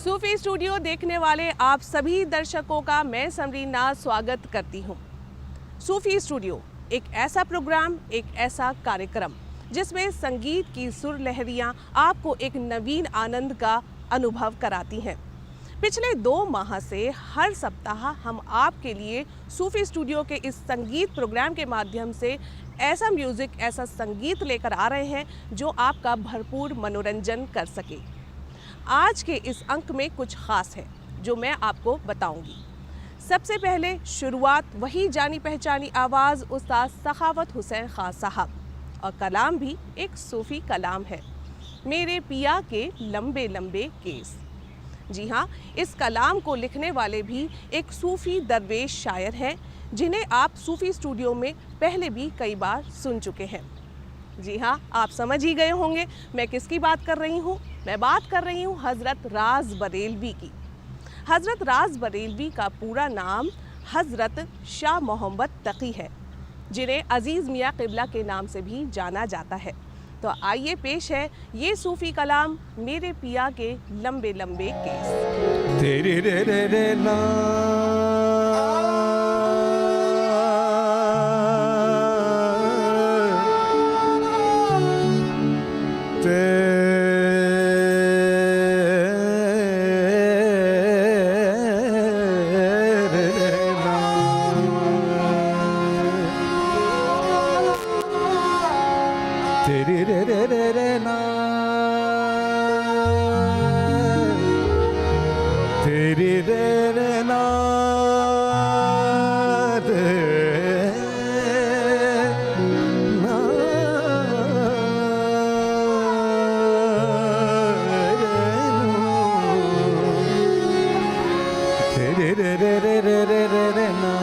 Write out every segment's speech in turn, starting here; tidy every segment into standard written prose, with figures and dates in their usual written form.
सूफी studio देखने वाले आप सभी दर्शकों का मैं समरीन नाज स्वागत करती हूँ। सूफी स्टूडियो एक ऐसा प्रोग्राम, एक ऐसा कार्यक्रम जिसमें संगीत की सुर लहरियाँ आपको एक नवीन आनंद का अनुभव कराती हैं। पिछले 2 माह से हर सप्ताह हम आपके लिए सूफी स्टूडियो के इस संगीत प्रोग्राम के माध्यम से ऐसा म्यूज़िक, ऐसा संगीत लेकर आ रहे हैं जो आपका भरपूर मनोरंजन कर सके। आज के इस अंक में कुछ खास है जो मैं आपको बताऊंगी। सबसे पहले शुरुआत वही जानी पहचानी आवाज़ उस्ताद सखावत हुसैन खां साहब, और कलाम भी एक सूफ़ी कलाम है, मेरे पिया के लंबे लंबे केस। जी हाँ, इस कलाम को लिखने वाले भी एक सूफ़ी दरवेश शायर हैं जिन्हें आप सूफ़ी स्टूडियो में पहले भी कई बार सुन चुके हैं। जी हाँ, आप समझ ही गए होंगे मैं किसकी बात कर रही हूँ। मैं बात कर रही हूँ हज़रत राज बरेलवी की। हज़रत राज बरेलवी का पूरा नाम हज़रत शाह मोहम्मद तकी है, जिन्हें अज़ीज़ मियाँ क़िबला के नाम से भी जाना जाता है। तो आइए पेश है ये सूफ़ी कलाम, मेरे पिया के लंबे लंबे केस। तेरे रे रे रे ना तेरे रे रे रे रे ना तेरी रे रे ना तेरे रे रे रे रे रे रे रे ना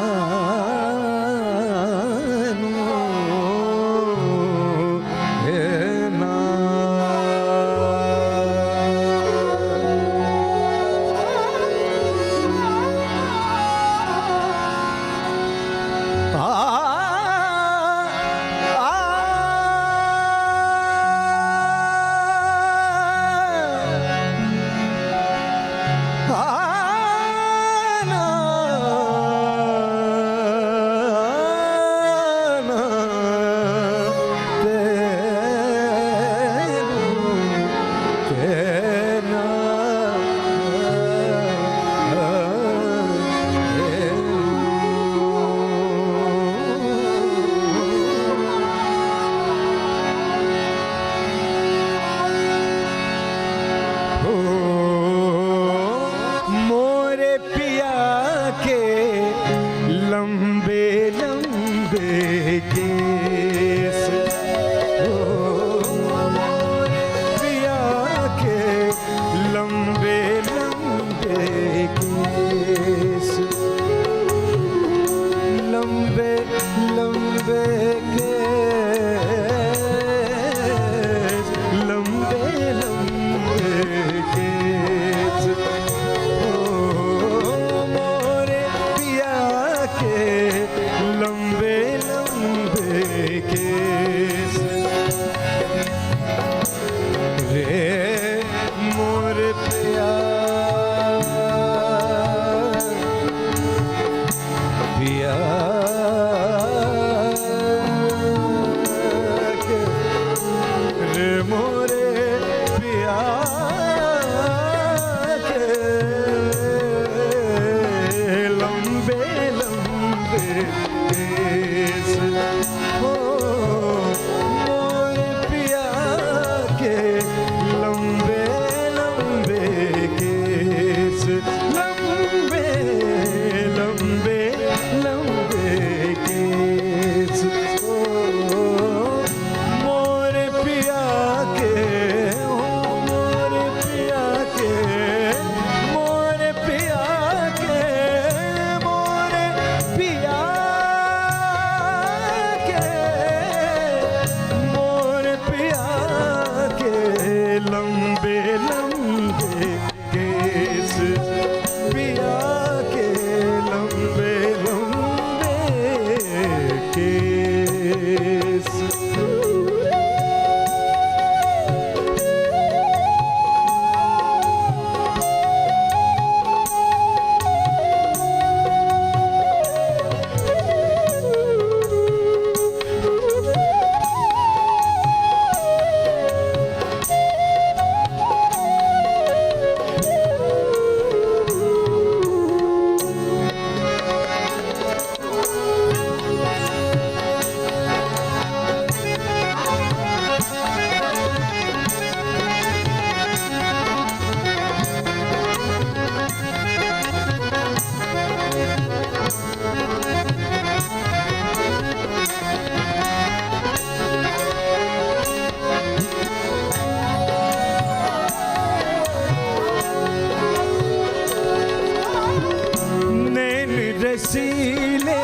रसीले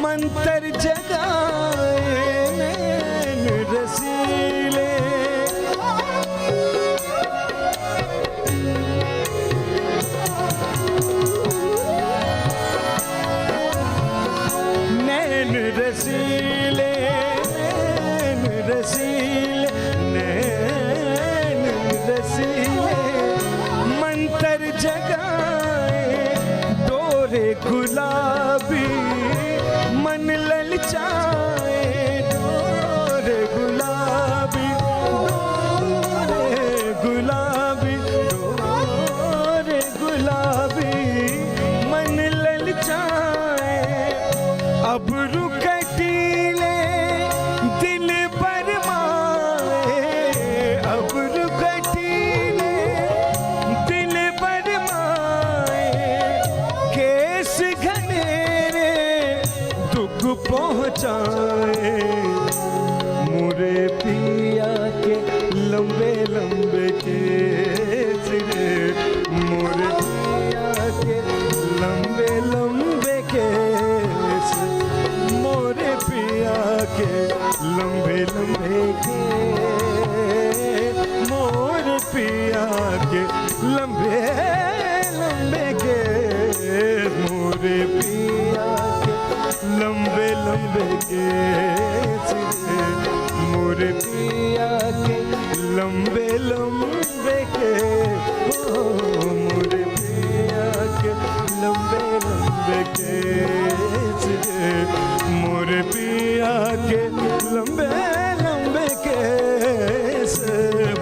मंतर जगाए नैन रसीले नैन रसीले नैन रसीले नैन रसीले मंतर जगाए डोरे गुलाबी मन ललचाए डोरे गुलाबी डोरे गुलाबी डोरे गुलाबी मन ललचाए अब रुकटीले दिल बरमाए अब रुकटीले दिल बरमाए केस घनेरे दुख पहुँचाए मुरे पिया के लंबे लंबे केस रे मुरे पिया के लंबे लंबे केस मोरे पिया के लंबे लंबे केस मोरे पिया के लंबे लंबे केस मोरे पिया के लंबे लंबे केस मोरे पिया के लंबे लंबे केस मोरे पिया के लंबे लंबे केस मोरे पिया के लंबे लंबे केस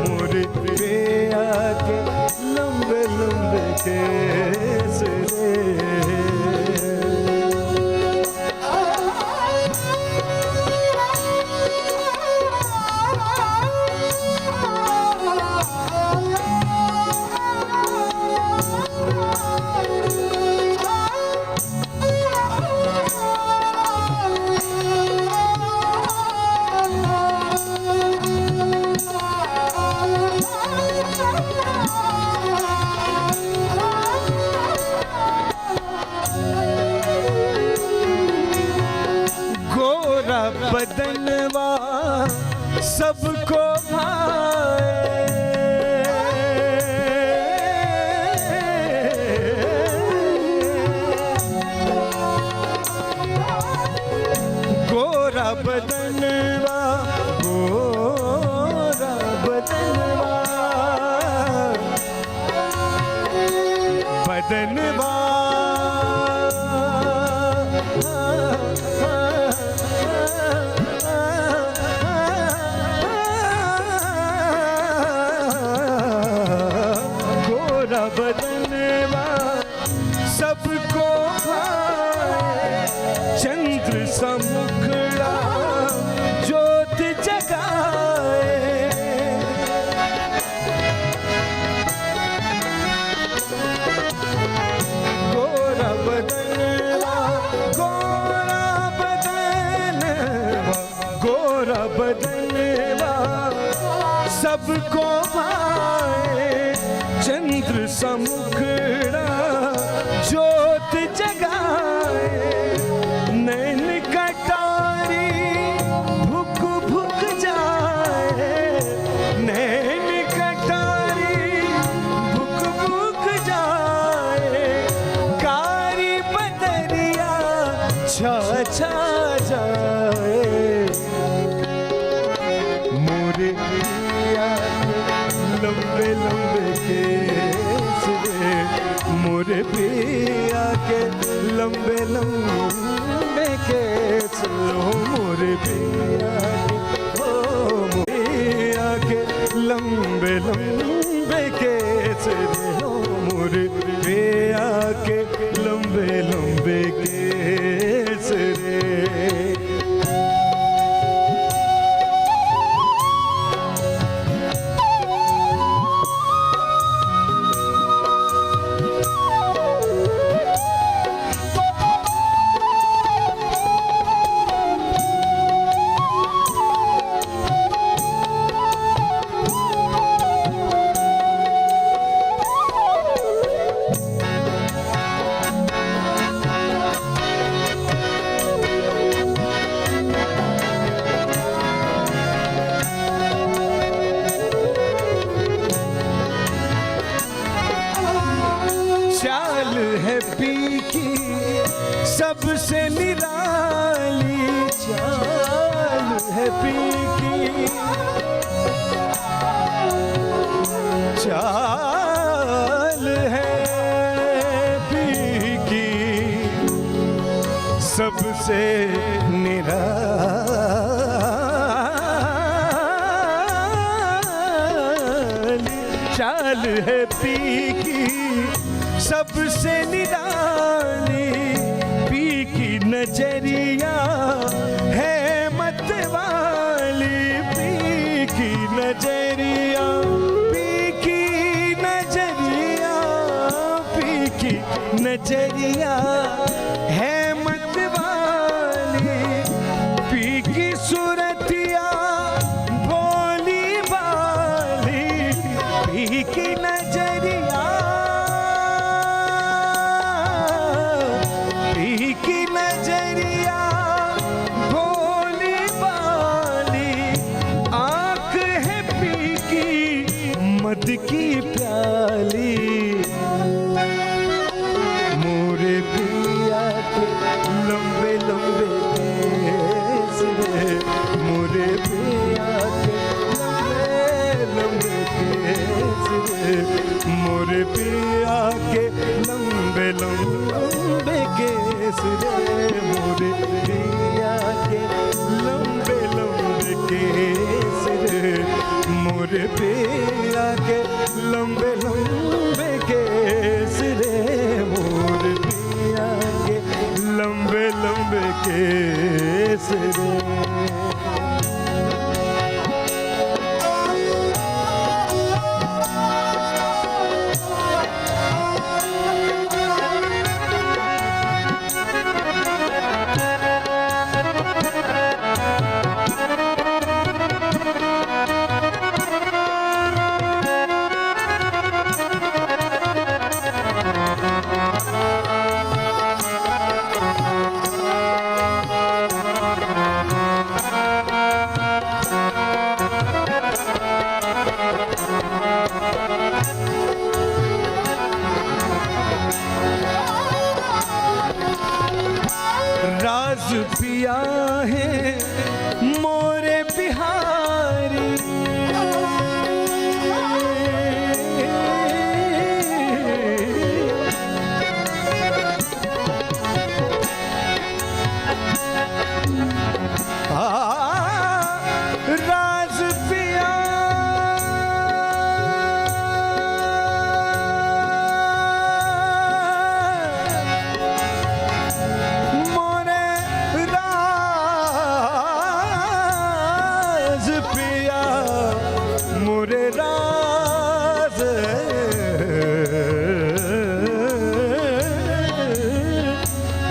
मोरे पिया के लंबे लंबे केस गोरा बदनवा सबको गोरा बदनवा गोरा बदनवा बदनवा गोरा बदनवा सबको भाए चंद्र सा मुखड़ा ज्योत जगाए गोरा बदनवा गोरा बदनवा गोरा बदनवा सबको भाए चंद्र सा मुखड़ा ज्योत जगाए नैन कटारी भुक भुक जाए नैन कटारी भुक भुक जाए कारी बदरिया छा छा जाए मोरे पिया लंबे लंबे केस रे मोरे पिया के लंबे लंबे केस मोरे पिया के ओ पिया के लंबे लंबे केस रे मोरे पिया के लंबे लंबे केस रे पीकी सबसे निराली चाल है पीकी चाल है पीकी सबसे निराली चाल है पीकी सबसे निराली पीकी नजरिया है मतवाली पीकी नजरिया पीकी नजरिया पीकी नजरिया है मतवाली पीकी सूरतिया भोली वाली पीकी नजरिया पीकी नजरिया भोली वाली आँख है पीकी मद की प्याली मोरे पिया के लंबे लंबे केस रे मोरे पिया के लंबे केस रे मोरे पिया के लंबे लंबे केस रे मोरे पिया के लंबे लंबे केस रे मोरे पिया के लंबे लंबे केस रे मोरे पिया के लंबे लंबे केस रे राज पिया है मोरे बिहारी राज पिया मोरे राज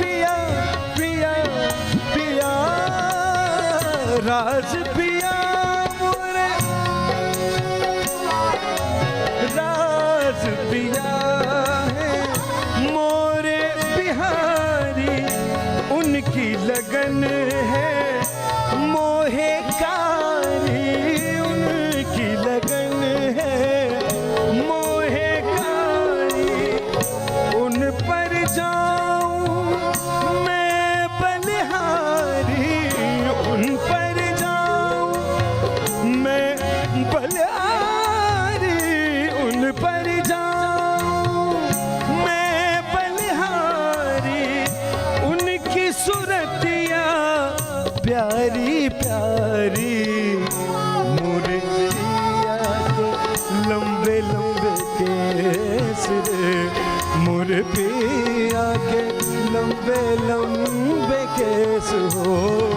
पिया पिया पिया राज पिया मोरे राज पिया है मोरे बिहारी उनकी लगन है मोहे कारी उनकी लगन है मोहे कारी उन पर जाऊं मैं बलिहारी उन पर जाऊं मैं बलिहारी उन पर जाऊं मैं बलिहारी उनकी सूरतिया प्यारी प्यारी मोरे पिया के लंबे लंबे केस रे मोरे पिया के लंबे लंबे केस हो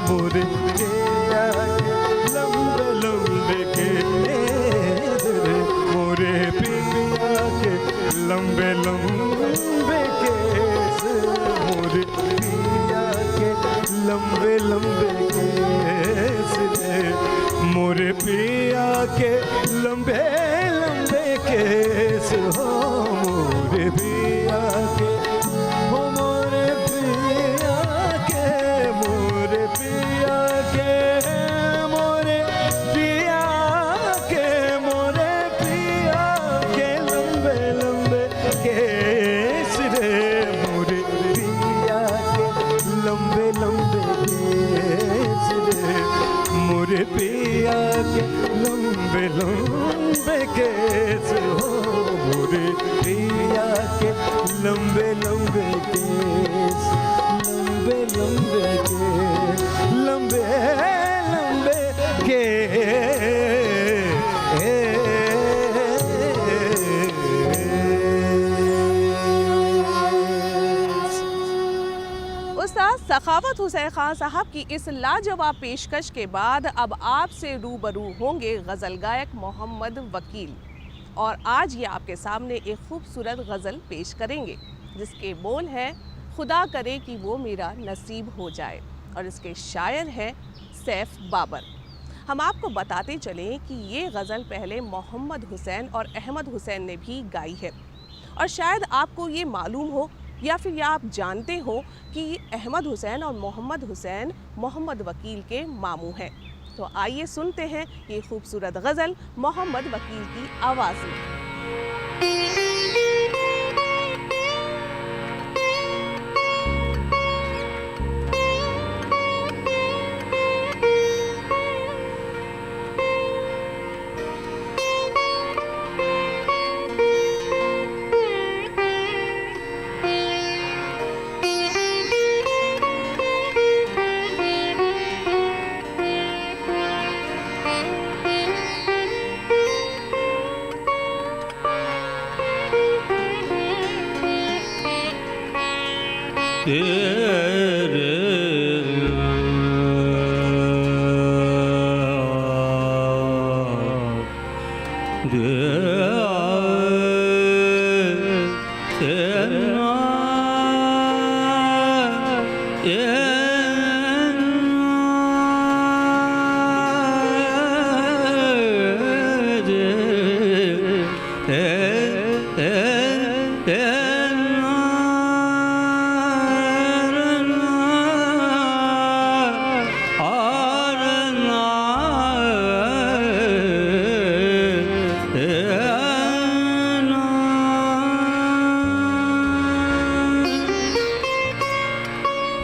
मोरे पिया के लंबे लंबे केस रे मोरे पिया के लंबे लंबे केस मोरे पिया के लंबे लंबे केस रे मोरे पिया के लंबे लंबे केस हो मोरे पिया के हो मोरे पिया के मोरे पिया के मोरे पिया के मोरे पिया के लंबे लंबे केस रे मोरे लंबे लंबे केस, लंबे लंबे केस, लंबे लंबे केस। उस्ताद सखावत हुसैन खान साहब की इस लाजवाब पेशकश के बाद अब आपसे रूबरू होंगे गज़ल गायक मोहम्मद वकील, और आज ये आपके सामने एक खूबसूरत गज़ल पेश करेंगे जिसके बोल हैं खुदा करे कि वो मेरा नसीब हो जाए, और इसके शायर हैं सैफ बाबर। हम आपको बताते चलें कि ये गज़ल पहले मोहम्मद हुसैन और अहमद हुसैन ने भी गाई है, और शायद आपको ये मालूम हो या फिर या आप जानते हो कि अहमद हुसैन और मोहम्मद हुसैन मोहम्मद वकील के मामू हैं। तो आइए सुनते हैं ये खूबसूरत गज़ल मोहम्मद वकील की आवाज़ में।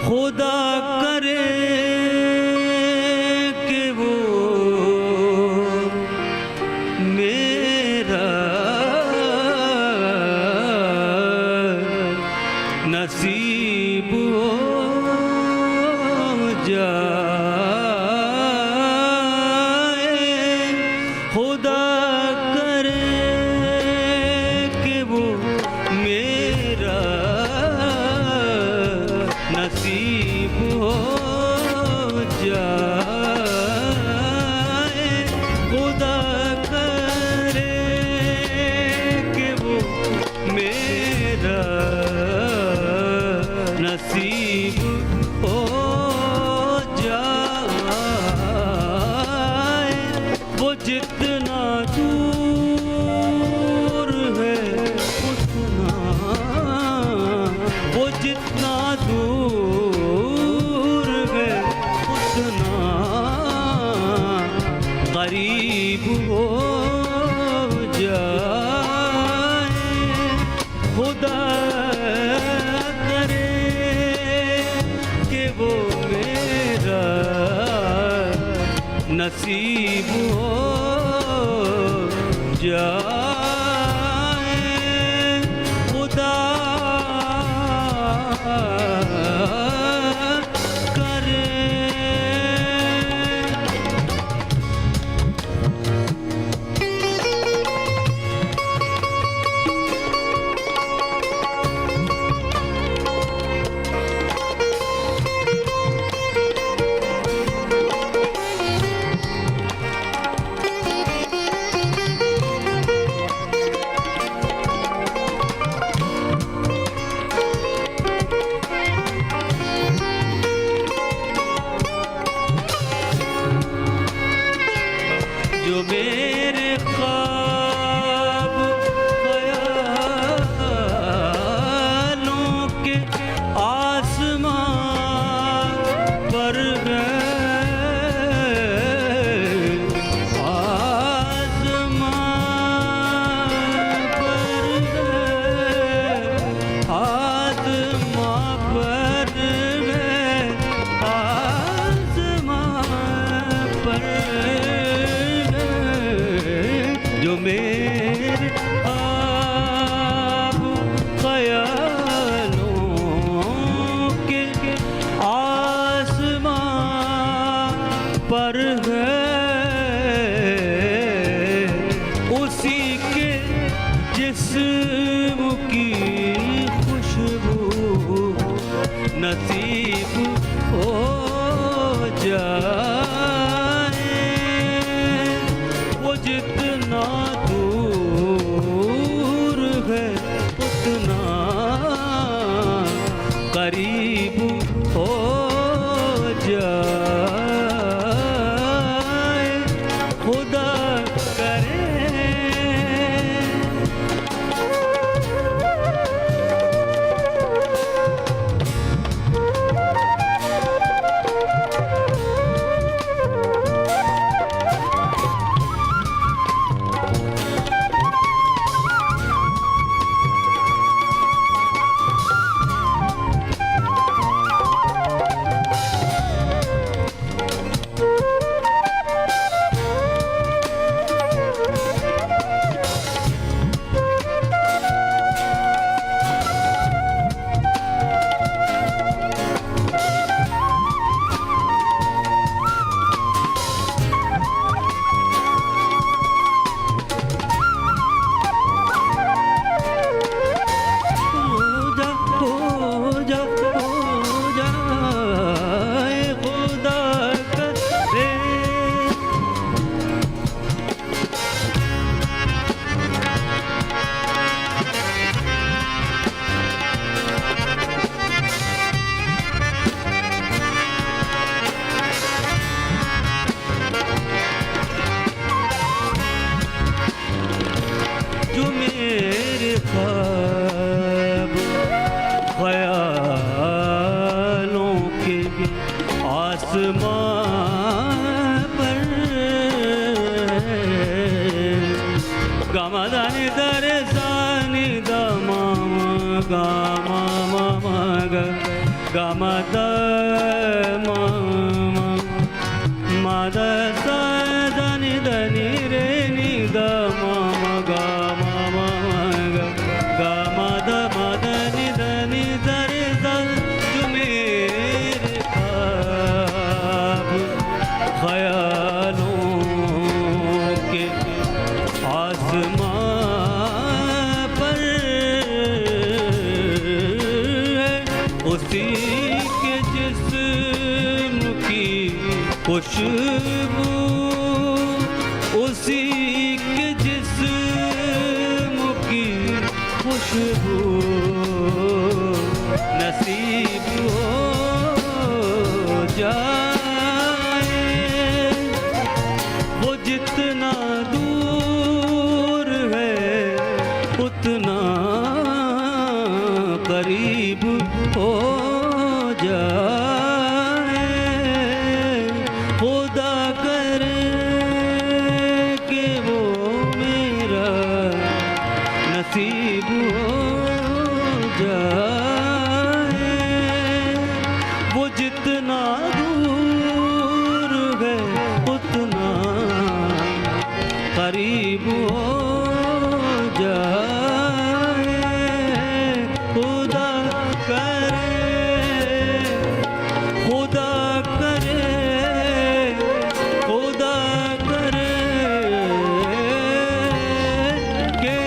खुदा करे कि वो मेरा नसीब हो जाए। खुदा करे कि वो मेरा नसीब हो जाए। खुदा करे कि वो मेरा नसीब हो जाए। वो जितना दूर है उतना, वो जितना दूर है उतना करीब हो जाए। खुदा करे कि वो मेरा नसीब हो जाए। खुदा करे। आसमां पर गमदानी दरे सानी दमाम गामा मामा गमद मद सनि दनि रे नि द मम गामा गमद मद नि दनि दरे दल मेरे ख्वाब ख्यालों के आसमां पर उसी के जिस्म की खुशबू उसी के जिस्म की खुशबू नसीब हो जाए वो जितना दूर है उतना करीब हो जाए खुदा करे कि वो मेरा नसीब हो जाए वो जितना दूर है उतना करीब हो जाए खुदा करे खुदा करे खुदा करे के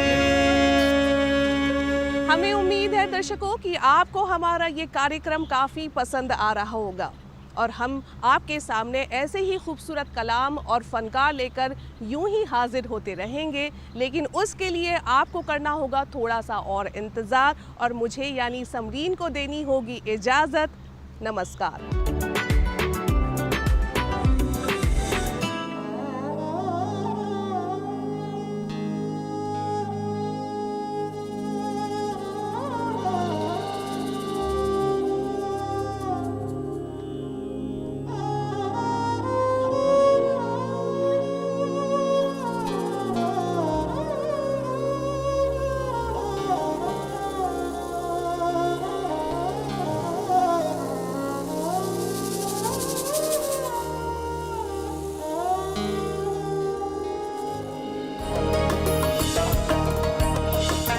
हमें उम्मीद है दर्शकों कि आपको हमारा ये कार्यक्रम काफ़ी पसंद आ रहा होगा और हम आपके सामने ऐसे ही खूबसूरत कलाम और फ़नकार लेकर यूं ही हाजिर होते रहेंगे, लेकिन उसके लिए आपको करना होगा थोड़ा सा और इंतज़ार और मुझे यानी समरीन को देनी होगी इजाज़त। नमस्कार।